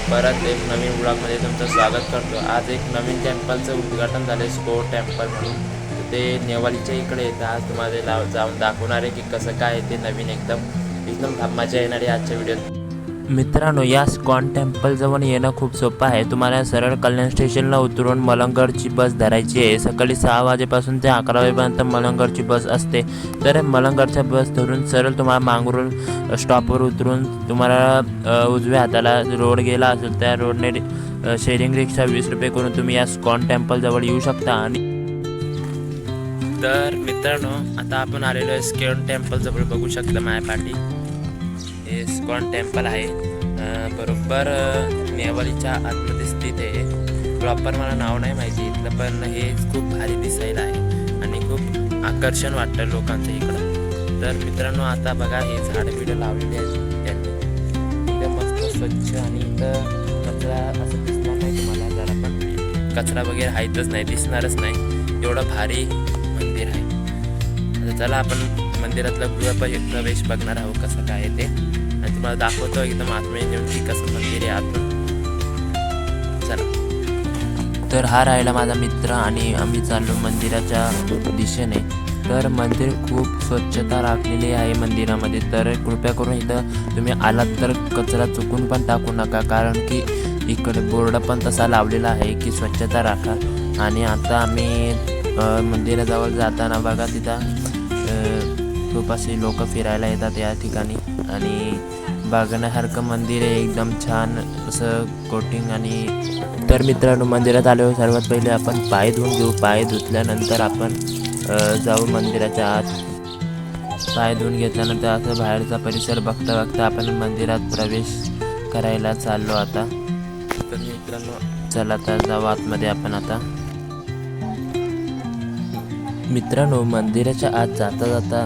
परत एक नवीन व्लॉगमध्ये तुमचं स्वागत करतो। आज एक नवीन टेम्पलचं उद्घाटन झालं, स्कोर टेम्पल म्हणून। ते नेवालीच्या इकडे येतं। आज तुम्हाला जाऊन दाखवणार आहे की कसं काय ते नवीन एकदम मजा येणार आहे आजच्या व्हिडिओत। मित्रांनो, या स्कॉन टेम्पलजवळ येणं खूप सोपं आहे। तुम्हाला सरळ कल्याण स्टेशनला उतरून मलंगगडची बस धरायची आहे। सकाळी 6 वाजेपासून ते 11 वाजेपर्यंत मलंगगडची बस असते। तर मलंगगडच्या बस धरून सरळ तुम्हाला मांगरून स्टॉपवर उतरून तुम्हाला उजव्या हाताला रोड गेला असेल त्या रोडने शेअरिंग रिक्षा 20 रुपये करून तुम्ही या स्कॉन टेम्पलजवळ येऊ शकता। आणि तर मित्रांनो, आता आपण आलेलो आहे स्कॉन टेम्पलजवळ। बघू शकता माझ्या पाठी हे स्कॉन टेम्पल आहे। बरोबर नेवालीच्या आतमध्ये स्थित आहे। प्रॉपर मला नाव नाही माहिती इथलं, पण हे खूप भारी दिसायला आहे आणि खूप आकर्षण वाटतं लोकांचं इकडं। तर मित्रांनो, आता बघा हे झाड बिडं लावलेले आहेत त्यांनी, एकदम मस्त स्वच्छ। आणि इथं कचरा असं दिसणार नाही तुम्हाला, जरा पण कचरा वगैरे आहेतच नाही, दिसणारच नाही, एवढं भारी मंदिर आहे। आता चला आपण मंदिरातला प्रवेश बघणार आहोत कसं काय आहे ते, आणि तुम्हाला दाखवतो एकदम आतमध्ये नेऊन की कसं मंदिर आहे आतून। चला, तर हा राहिला माझा मित्र आणि आम्ही चाललो मंदिराच्या दिशेने। तर मंदिर खूप स्वच्छता राखलेली आहे मंदिरामध्ये। तर कृपया करून इथं तुम्ही आलात तर कचरा चुकून पण टाकू नका, कारण की इकडे बोर्ड पण तसा लावलेला आहे की स्वच्छता राखा। आणि आता आम्ही मंदिराजवळ जाताना बघा तिथं खूप असे लोक फिरायला येतात या ठिकाणी, आणि बघण्यासारखं मंदिर आहे, एकदम छान असं कोटिंग। आणि तर मित्रांनो, मंदिरात आलो सर्वात पहिले आपण पाय धुवून घेऊ। पाय धुतल्यानंतर आपण जाऊ मंदिराच्या आत। पाय धुवून घेतल्यानंतर असं बाहेरचा परिसर बघता बघता आपण मंदिरात प्रवेश करायला चाललो आता। तर मित्रांनो, चला तर जाऊ आतमध्ये आपण आता। मित्रांनो, मंदिराच्या आत जाता जाता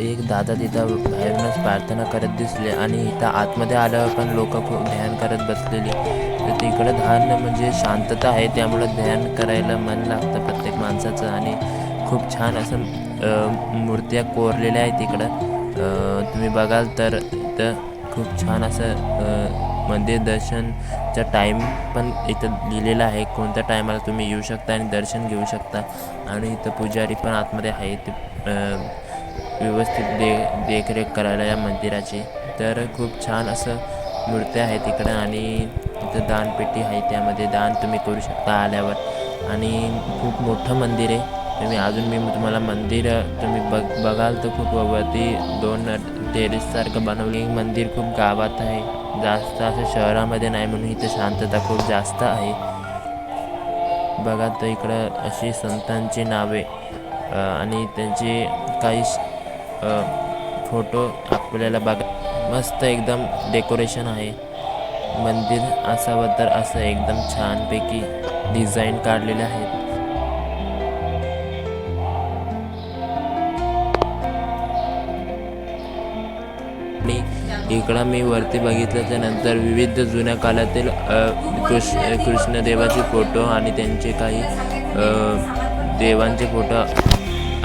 एक दादा तिथं बाहेरूनच प्रार्थना करत दिसले, आणि इथं आतमध्ये आल्यावर पण लोक खूप ध्यान करत बसलेली। तर तिकडं ध्यान म्हणजे शांतता आहे, त्यामुळं ध्यान करायला मन लागतं प्रत्येक माणसाचं। आणि खूप छान असं मूर्त्या कोरलेल्या आहेत तिकडं। तुम्ही बघाल तर इथं खूप छान असं मंदिर दर्शनचा टाईम पण इथं लिहिलेला आहे, कोणत्या टायमाला तुम्ही येऊ शकता आणि दर्शन घेऊ शकता। आणि इथं पुजारी पण आतमध्ये आहेत व्यवस्थित देखरेख करायला या मंदिराची। तर खूप छान असं मूर्त्या आहेत तिकडं, आणि इथं दानपेटी आहे, त्यामध्ये दान तुम्ही करू शकता आल्यावर। आणि खूप मोठं मंदिर आहे। तुम्ही तुम्हाला मंदिर तुम्ही बघाल तर खूप वरती 2 टेरेससारखं बनवले मंदिर खूप गावात आहे, जास्त असं शहरामध्ये नाही, म्हणून इथं शांतता खूप जास्त आहे। बघा तर इकडं अशी संतांची नावे आणि त्यांचे काही फोटो आपल्याला बघा। मस्त एकदम डेकोरेशन आहे मंदिर असावं तर असं एकदम छानपैकी डिझाईन काढलेले आहेत। आणि इकडं मी वरती बघितल्याच्या नंतर विविध जुन्या काळातील कृष्णदेवाचे फोटो आणि त्यांचे काही देवांचे फोटो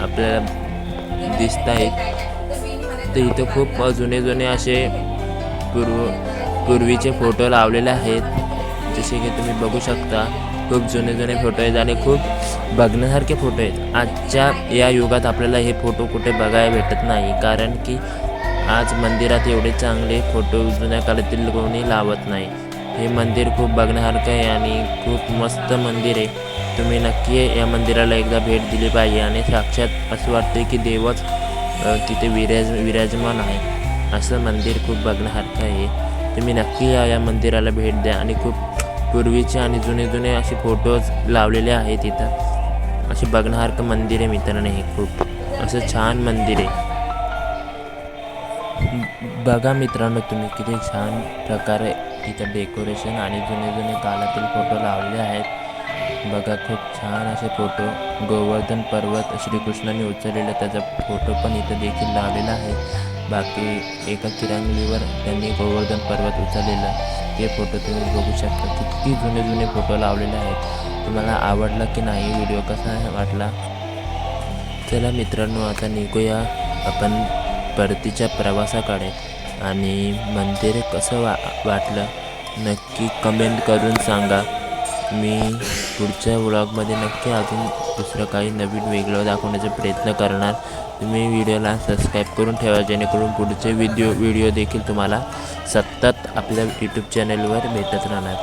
आपल्याला दिसत आहेत। तर इथं खूप जुने असे पूर्वीचे फोटो लावलेले आहेत, जसे की तुम्ही बघू शकता। खूप जुने फोटो आहेत आणि खूप बघण्यासारखे फोटो आहेत। आजच्या या युगात आपल्याला हे फोटो कुठे बघायला भेटत नाही, कारण की आज मंदिरात एवढे चांगले फोटो जुन्या काळातील कोणी लावत नाही। हे मंदिर खूप बघण्यासारखं आहे आणि खूप मस्त मंदिर आहे। तुम्ही नक्की या मंदिराला एकदा भेट दिली पाहिजे, आणि साक्षात असं वाटतं की देवच तिथे विराजमान आहे। असं मंदिर खूप बघण्यासारखं आहे। तुम्ही नक्की या मंदिराला भेट द्या। आणि खूप पूर्वीचे आणि जुने असे फोटोज लावलेले आहेत इथं। असे बघण्यासारखं मंदिर आहे मित्रांनो, हे खूप असं छान मंदिर आहे। बघा मित्रांनो, तुम्ही किती छान प्रकारे इथं डेकोरेशन आणि जुने काळातील फोटो लावलेले आहेत। बघा खूप छान असे फोटो, गोवर्धन पर्वत श्रीकृष्णाने उचललेला त्याचा फोटो पण इथं देखील लावलेला आहे। बाकी एका तिरंगीवर त्यांनी गोवर्धन पर्वत उचललेला ते फोटो तुम्ही बघू शकता। किती जुने फोटो लावलेले आहेत। तुम्हाला आवडला की नाही व्हिडिओ, कसा वाटला? चला मित्रांनो, आता निघूया आपण परतीच्या प्रवासाकडे। आणि मंदिर कसं वाटलं नक्की कमेंट करून सांगा. मी पुढच्या व्लॉगमध्ये नक्की अजून दुसरं काही नवीन वेगळं दाखवण्याचा प्रयत्न करणार. तुम्ही व्हिडिओला सबस्क्राईब करून ठेवा जेणेकरून पुढचे व्हिडिओ देखील तुम्हाला सतत आपल्या यूट्यूब चॅनलवर भेटत राहणार.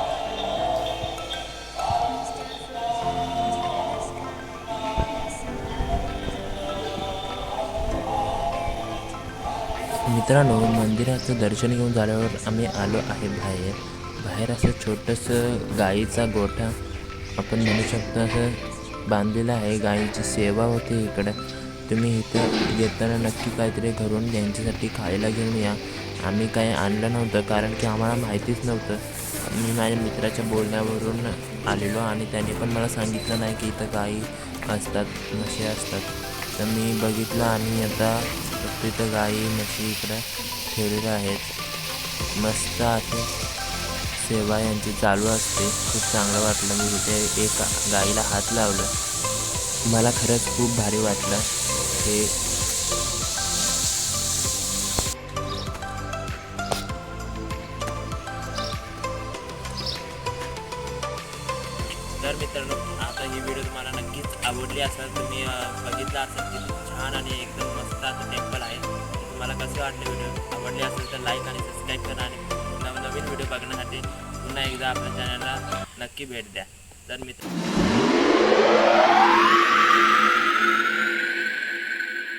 मित्रांनो, मंदिराचं दर्शन घेऊन झाल्यावर आम्ही आलो आहे बाहेर असं छोटंसं गाईचा गोठा आपण म्हणू शकतो असं बांधलेलं आहे. गाईची सेवा होते इकडं. तुम्ही इथं येताना नक्की काहीतरी घरून त्यांच्यासाठी खायला घेऊन या. आम्ही काही आणलं नव्हतं कारण की आम्हाला माहितीच नव्हतं. मी माझ्या मित्राच्या बोलण्यावरून आलेलो आणि त्याने पण मला सांगितलं नाही की इथं गाई असतात, म्हशी असतात. तर मी बघितलं आणि आता तिथं गाई म्हशी इकडं ठेवलेल्या आहेत. मस्त असे सेवा यांची चालू असते. खूप चांगलं वाटलं. मी तिथे एका गाईला हात लावलं. मला खरंच खूप भारी वाटलं हे. तर मित्रांनो, आता ही व्हिडिओ तुम्हाला नक्कीच आवडली असेल. तुम्ही बघितला असेल की छान आणि एकदम मस्त असं टेम्पल आहे. तुम्हाला कसे वाटले व्हिडिओ? आवडले असेल तर लाईक आणि सबस्क्राईब करा आणि नवीन व्हिडिओ बघण्यासाठी पुन्हा एकदा आपल्या चॅनलला नक्की भेट द्या. तर मित्र